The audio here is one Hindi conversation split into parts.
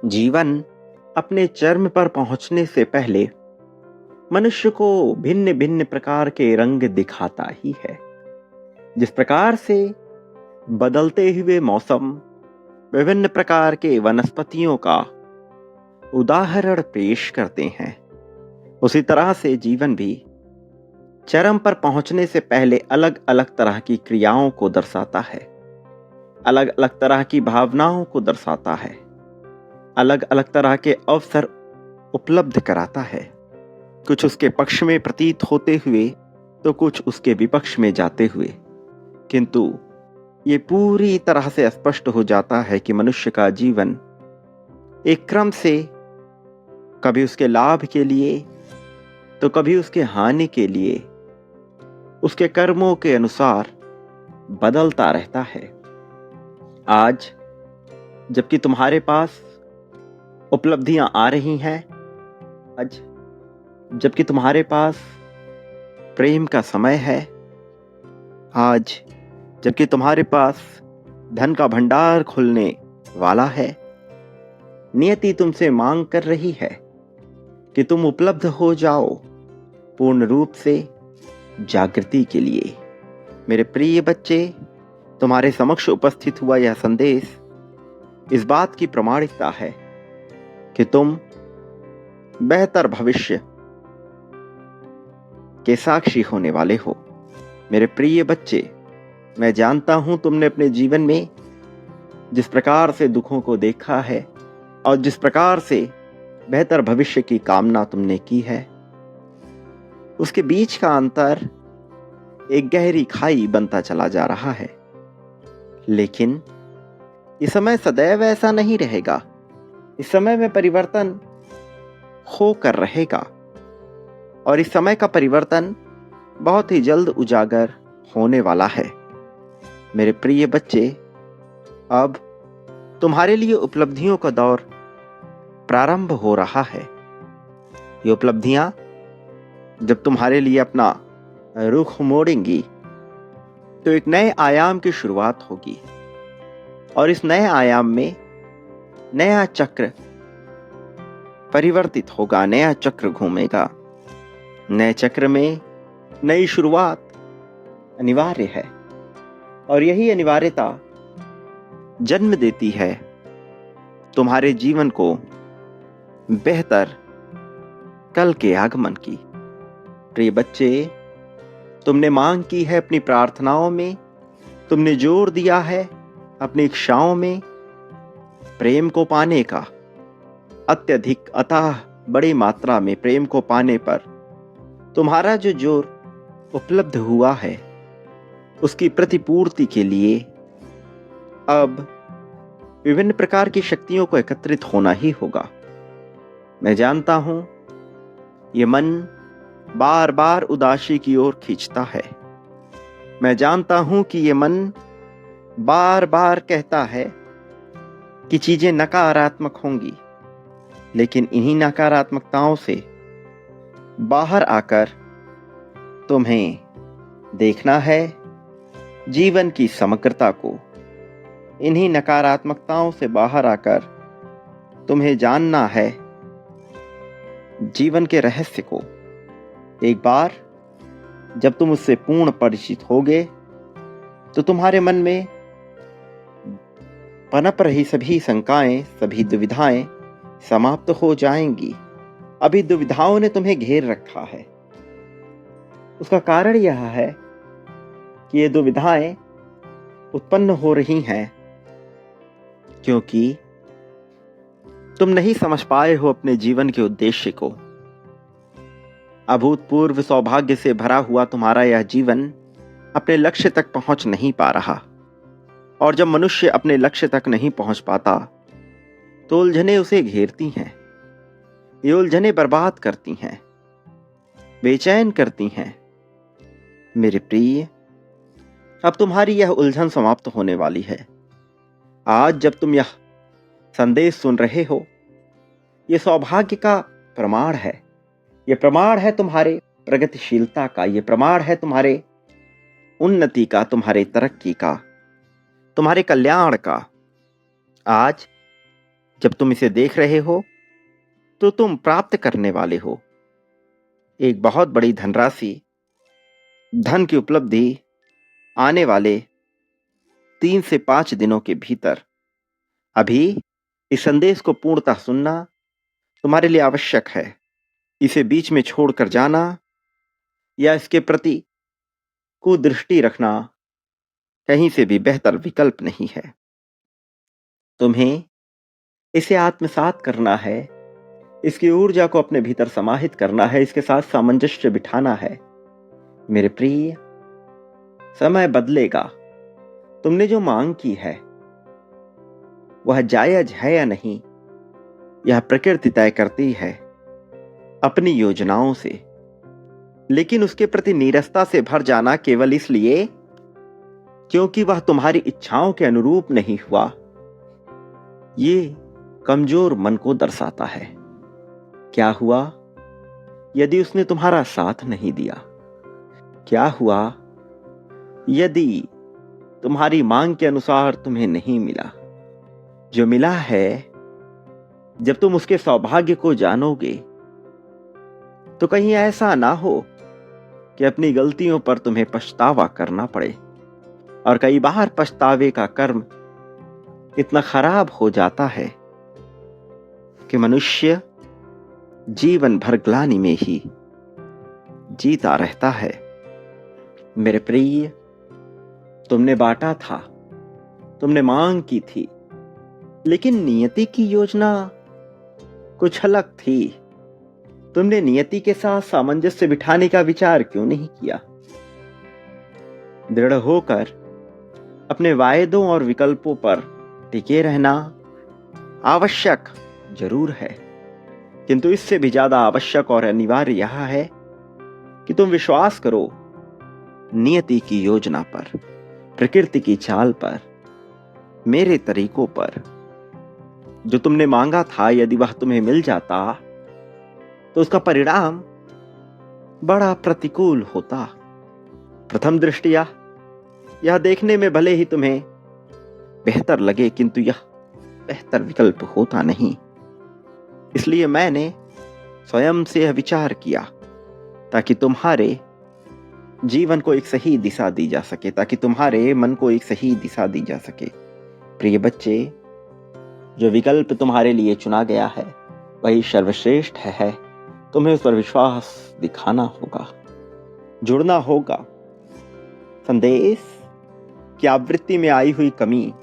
जीवन अपने चरम पर पहुंचने से पहले मनुष्य को भिन्न भिन्न प्रकार के रंग दिखाता ही है। जिस प्रकार से बदलते हुए मौसम विभिन्न प्रकार के वनस्पतियों का उदाहरण पेश करते हैं, उसी तरह से जीवन भी चरम पर पहुंचने से पहले अलग अलग तरह की क्रियाओं को दर्शाता है, अलग अलग तरह की भावनाओं को दर्शाता है, अलग अलग तरह के अवसर उपलब्ध कराता है। कुछ उसके पक्ष में प्रतीत होते हुए तो कुछ उसके विपक्ष में जाते हुए, किंतु ये पूरी तरह से स्पष्ट हो जाता है कि मनुष्य का जीवन एक क्रम से कभी उसके लाभ के लिए तो कभी उसके हानि के लिए उसके कर्मों के अनुसार बदलता रहता है। आज जबकि तुम्हारे पास उपलब्धियां आ रही हैं, आज जबकि तुम्हारे पास प्रेम का समय है, आज जबकि तुम्हारे पास धन का भंडार खुलने वाला है, नियति तुमसे मांग कर रही है कि तुम उपलब्ध हो जाओ पूर्ण रूप से जागृति के लिए। मेरे प्रिय बच्चे, तुम्हारे समक्ष उपस्थित हुआ यह संदेश इस बात की प्रमाणिकता है कि तुम बेहतर भविष्य के साक्षी होने वाले हो। मेरे प्रिय बच्चे, मैं जानता हूं तुमने अपने जीवन में जिस प्रकार से दुखों को देखा है और जिस प्रकार से बेहतर भविष्य की कामना तुमने की है, उसके बीच का अंतर एक गहरी खाई बनता चला जा रहा है। लेकिन इस समय सदैव ऐसा नहीं रहेगा। इस समय में परिवर्तन होकर रहेगा और इस समय का परिवर्तन बहुत ही जल्द उजागर होने वाला है। मेरे प्रिय बच्चे, अब तुम्हारे लिए उपलब्धियों का दौर प्रारंभ हो रहा है। ये उपलब्धियां जब तुम्हारे लिए अपना रुख मोड़ेंगी तो एक नए आयाम की शुरुआत होगी और इस नए आयाम में नया चक्र परिवर्तित होगा, नया चक्र घूमेगा। नए चक्र में नई शुरुआत अनिवार्य है और यही अनिवार्यता जन्म देती है तुम्हारे जीवन को बेहतर कल के आगमन की। प्रिय बच्चे, तुमने मांग की है अपनी प्रार्थनाओं में, तुमने जोर दिया है अपनी इच्छाओं में प्रेम को पाने का। अत्यधिक अतः बड़ी मात्रा में प्रेम को पाने पर तुम्हारा जो जोर उपलब्ध हुआ है, उसकी प्रतिपूर्ति के लिए अब विभिन्न प्रकार की शक्तियों को एकत्रित होना ही होगा। मैं जानता हूं ये मन बार बार उदासी की ओर खींचता है। मैं जानता हूं कि ये मन बार बार कहता है कि चीजें नकारात्मक होंगी, लेकिन इन्हीं नकारात्मकताओं से बाहर आकर तुम्हें देखना है जीवन की समग्रता को। इन्हीं नकारात्मकताओं से बाहर आकर तुम्हें जानना है जीवन के रहस्य को। एक बार जब तुम उससे पूर्ण परिचित होगे तो तुम्हारे मन में पनप रही सभी शंकाएं, सभी दुविधाएं समाप्त हो जाएंगी। अभी दुविधाओं ने तुम्हें घेर रखा है। उसका कारण यह है कि ये दुविधाएं उत्पन्न हो रही हैं क्योंकि तुम नहीं समझ पाए हो अपने जीवन के उद्देश्य को। अभूतपूर्व सौभाग्य से भरा हुआ तुम्हारा यह जीवन अपने लक्ष्य तक पहुंच नहीं पा रहा, और जब मनुष्य अपने लक्ष्य तक नहीं पहुंच पाता तो उलझने उसे घेरती हैं। ये उलझने बर्बाद करती हैं, बेचैन करती हैं। मेरे प्रिय, अब तुम्हारी यह उलझन समाप्त होने वाली है। आज जब तुम यह संदेश सुन रहे हो, यह सौभाग्य का प्रमाण है। यह प्रमाण है तुम्हारे प्रगतिशीलता का, यह प्रमाण है तुम्हारे उन्नति का, तुम्हारे तरक्की का, तुम्हारे कल्याण का। आज जब तुम इसे देख रहे हो तो तुम प्राप्त करने वाले हो एक बहुत बड़ी धनराशि, धन की उपलब्धि आने वाले 3 से 5 दिनों के भीतर। अभी इस संदेश को पूर्णतः सुनना तुम्हारे लिए आवश्यक है। इसे बीच में छोड़कर जाना या इसके प्रति कुदृष्टि रखना कहीं से भी बेहतर विकल्प नहीं है। तुम्हें इसे आत्मसात करना है, इसकी ऊर्जा को अपने भीतर समाहित करना है, इसके साथ सामंजस्य बिठाना है। मेरे प्रिय, समय बदलेगा। तुमने जो मांग की है वह जायज है या नहीं, यह प्रकृति तय करती है अपनी योजनाओं से। लेकिन उसके प्रति नीरसता से भर जाना केवल इसलिए क्योंकि वह तुम्हारी इच्छाओं के अनुरूप नहीं हुआ, ये कमजोर मन को दर्शाता है। क्या हुआ यदि उसने तुम्हारा साथ नहीं दिया? क्या हुआ यदि तुम्हारी मांग के अनुसार तुम्हें नहीं मिला? जो मिला है, जब तुम उसके सौभाग्य को जानोगे तो कहीं ऐसा ना हो कि अपनी गलतियों पर तुम्हें पछतावा करना पड़े। और कई बार पछतावे का कर्म इतना खराब हो जाता है कि मनुष्य जीवन भर ग्लानि में ही जीता रहता है। मेरे प्रिय, तुमने बांटा था, तुमने मांग की थी, लेकिन नियति की योजना कुछ अलग थी। तुमने नियति के साथ सामंजस्य बिठाने का विचार क्यों नहीं किया? दृढ़ होकर अपने वायदों और विकल्पों पर टिके रहना आवश्यक जरूर है, किंतु इससे भी ज्यादा आवश्यक और अनिवार्य यह है कि तुम विश्वास करो नियति की योजना पर, प्रकृति की चाल पर, मेरे तरीकों पर। जो तुमने मांगा था यदि वह तुम्हें मिल जाता तो उसका परिणाम बड़ा प्रतिकूल होता। प्रथम दृष्टया यह देखने में भले ही तुम्हें बेहतर लगे, किंतु यह बेहतर विकल्प होता नहीं। इसलिए मैंने स्वयं से यह विचार किया ताकि तुम्हारे जीवन को एक सही दिशा दी जा सके, ताकि तुम्हारे मन को एक सही दिशा दी जा सके। प्रिय बच्चे, जो विकल्प तुम्हारे लिए चुना गया है वही सर्वश्रेष्ठ है। तुम्हें उस पर विश्वास दिखाना होगा, जुड़ना होगा। संदेश की आवृत्ति में आई हुई कमी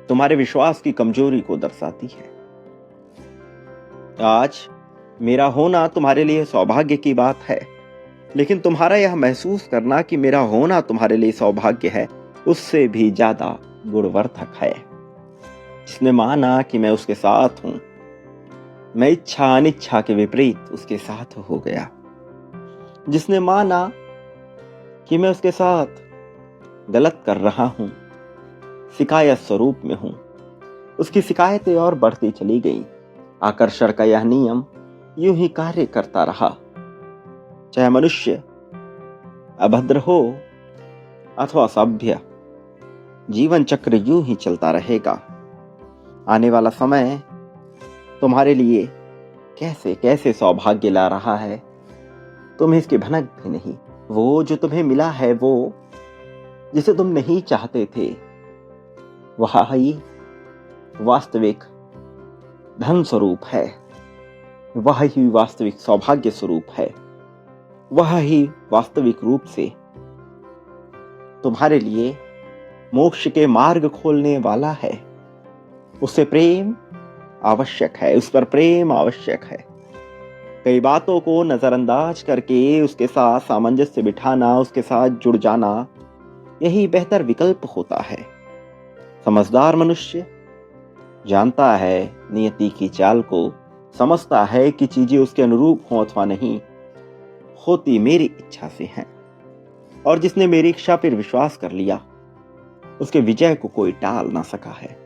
तुम्हारे विश्वास की कमजोरी को दर्शाती है। आज मेरा होना तुम्हारे लिए सौभाग्य की बात है, लेकिन तुम्हारा यह महसूस करना कि मेरा होना तुम्हारे लिए सौभाग्य है, उससे भी ज्यादा गुणवर्धक है। जिसने माना कि मैं उसके साथ हूं, मैं इच्छा अनिच्छा के विपरीत उसके साथ हो गया। जिसने माना कि मैं उसके साथ गलत कर रहा हूं, शिकायत स्वरूप में हूं, उसकी शिकायतें और बढ़ती चली गई। आकर्षण का यह नियम यूं ही कार्य करता रहा। चाहे मनुष्य अभद्र हो अथवा सभ्य, जीवन चक्र यूं ही चलता रहेगा। आने वाला समय तुम्हारे लिए कैसे कैसे सौभाग्य ला रहा है, तुम्हें इसकी भनक भी नहीं। वो जो तुम्हें मिला है, वो जिसे तुम नहीं चाहते थे, वह ही वास्तविक धन स्वरूप है, वह ही वास्तविक सौभाग्य स्वरूप है, वह ही वास्तविक रूप से तुम्हारे लिए मोक्ष के मार्ग खोलने वाला है। उससे प्रेम आवश्यक है, उस पर प्रेम आवश्यक है। कई बातों को नजरअंदाज करके उसके साथ सामंजस्य बिठाना, उसके साथ जुड़ जाना, यही बेहतर विकल्प होता है। समझदार मनुष्य जानता है नियति की चाल को, समझता है कि चीजें उसके अनुरूप हों अथवा नहीं, होती मेरी इच्छा से हैं। और जिसने मेरी इच्छा पर विश्वास कर लिया, उसके विजय को कोई टाल ना सका है,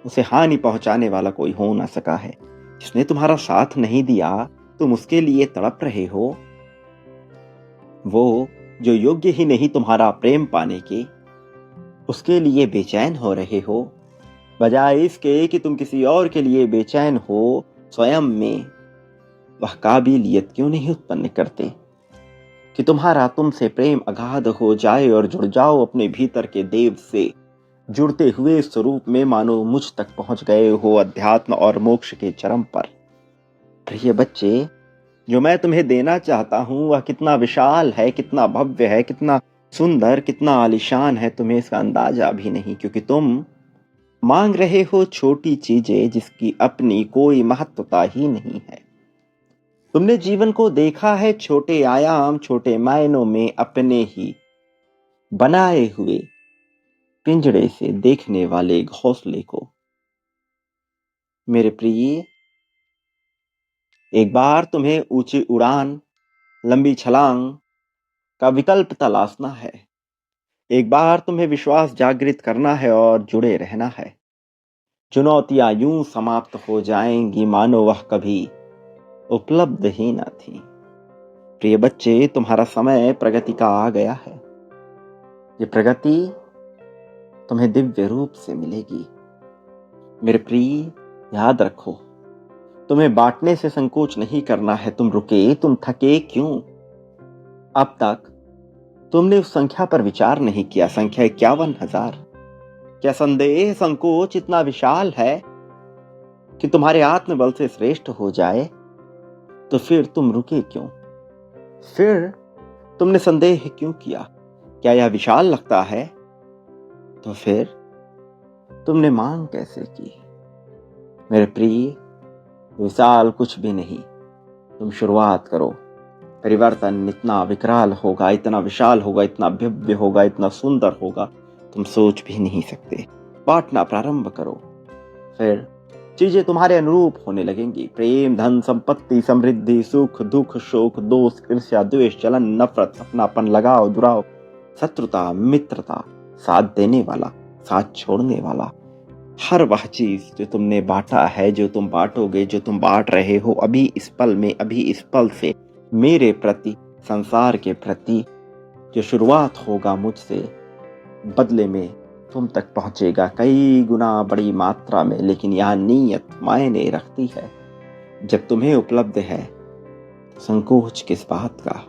उसे हानि पहुंचाने वाला कोई हो ना सका है। जिसने तुम्हारा साथ नहीं दिया, तुम उसके लिए तड़प रहे हो। वो जो योग्य ही नहीं तुम्हारा प्रेम पाने के, उसके लिए बेचैन हो रहे हो। बजाय इसके कि तुम किसी और के लिए बेचैन हो, स्वयं में वह काबिलियत क्यों नहीं उत्पन्न करते कि तुम्हारा तुमसे प्रेम अगाध हो जाए और जुड़ जाओ अपने भीतर के देव से। जुड़ते हुए स्वरूप में मानो मुझ तक पहुंच गए हो अध्यात्म और मोक्ष के चरम पर। प्रिय बच्चे, जो मैं तुम्हें देना चाहता हूं वह कितना विशाल है, कितना भव्य है, कितना सुंदर, कितना आलीशान है, तुम्हें इसका अंदाजा भी नहीं, क्योंकि तुम मांग रहे हो छोटी चीजें जिसकी अपनी कोई महत्वता ही नहीं है। तुमने जीवन को देखा है छोटे आयाम, छोटे मायनों में अपने ही बनाए हुए पिंजड़े से देखने वाले घोंसले को। मेरे प्रिय, एक बार तुम्हें ऊंची उड़ान, लंबी छलांग का विकल्प तलाशना है। एक बार तुम्हें विश्वास जागृत करना है और जुड़े रहना है। चुनौतियां यूं समाप्त हो जाएंगी मानो वह कभी उपलब्ध ही न थी। प्रिय बच्चे, तुम्हारा समय प्रगति का आ गया है। ये प्रगति तुम्हें दिव्य रूप से मिलेगी। मेरे प्रिय, याद रखो, तुम्हें बांटने से संकोच नहीं करना है। तुम रुके, तुम थके क्यों? अब तक तुमने उस संख्या पर विचार नहीं किया, संख्या 51,000। क्या संदेह, संकोच इतना विशाल है कि तुम्हारे आत्मबल से श्रेष्ठ हो जाए? तो फिर तुम रुके क्यों? फिर तुमने संदेह क्यों किया? क्या यह विशाल लगता है? तो फिर तुमने मांग कैसे की? मेरे प्रिय, विशाल कुछ भी नहीं, तुम शुरुआत करो। परिवर्तन इतना विकराल होगा, इतना विशाल होगा, इतना भव्य होगा, इतना सुंदर होगा, तुम सोच भी नहीं सकते। बांटना प्रारंभ करो, फिर चीजें तुम्हारे अनुरूप होने लगेंगी। प्रेम, धन, संपत्ति, समृद्धि, सुख, दुख, शोक, दोष, ईर्ष्या, द्वेष, जलन, नफरत, अपनापन, लगाव, जुड़ाव, शत्रुता, मित्रता, साथ देने वाला, साथ छोड़ने वाला, हर वह चीज जो तुमने बांटा है, जो तुम बांटोगे, जो तुम बांट रहे हो अभी इस पल में, अभी इस पल से मेरे प्रति, संसार के प्रति, जो शुरुआत होगा मुझसे, बदले में तुम तक पहुंचेगा कई गुना बड़ी मात्रा में। लेकिन यह नीयत मायने रखती है। जब तुम्हें उपलब्ध है संकोच किस बात का?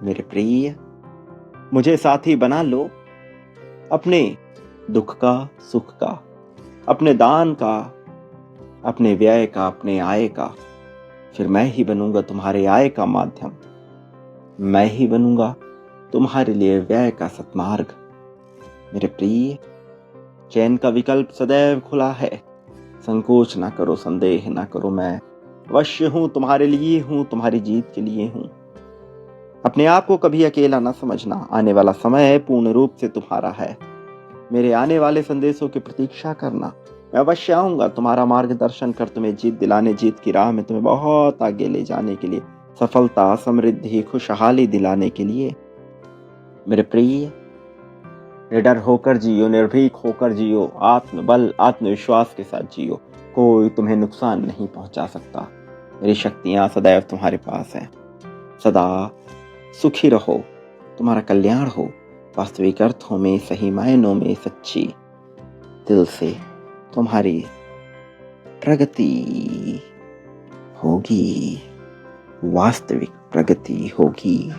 मेरे प्रिय, मुझे साथी बना लो, अपने दुख का, सुख का, अपने दान का, अपने व्यय का, अपने आय का। फिर मैं ही बनूंगा तुम्हारे आय का माध्यम, मैं ही बनूंगा तुम्हारे लिए व्यय का सत्मार्ग। मेरे प्रिय, चैन का विकल्प सदैव खुला है। संकोच ना करो, संदेह ना करो। मैं अवश्य हूं, तुम्हारे लिए हूं, तुम्हारी जीत के लिए हूं। अपने आप को कभी अकेला ना समझना। आने वाला समय पूर्ण रूप से तुम्हारा है। मेरे आने वाले संदेशों की प्रतीक्षा करना। मैं अवश्य आऊंगा तुम्हारा मार्गदर्शन कर, तुम्हें जीत दिलाने, जीत की राह में तुम्हें बहुत आगे ले जाने के लिए, सफलता, समृद्धि, खुशहाली दिलाने के लिए। मेरे प्रिय, निडर होकर जियो, निर्भीक होकर जियो, आत्मबल, आत्मविश्वास के साथ जियो। कोई तुम्हें नुकसान नहीं पहुंचा सकता। मेरी शक्तियां सदैव तुम्हारे पास हैं। सदा सुखी रहो, तुम्हारा कल्याण हो। वास्तविक अर्थों में, सही मायनों में, सच्ची दिल से तुम्हारी प्रगति होगी, वास्तविक प्रगति होगी।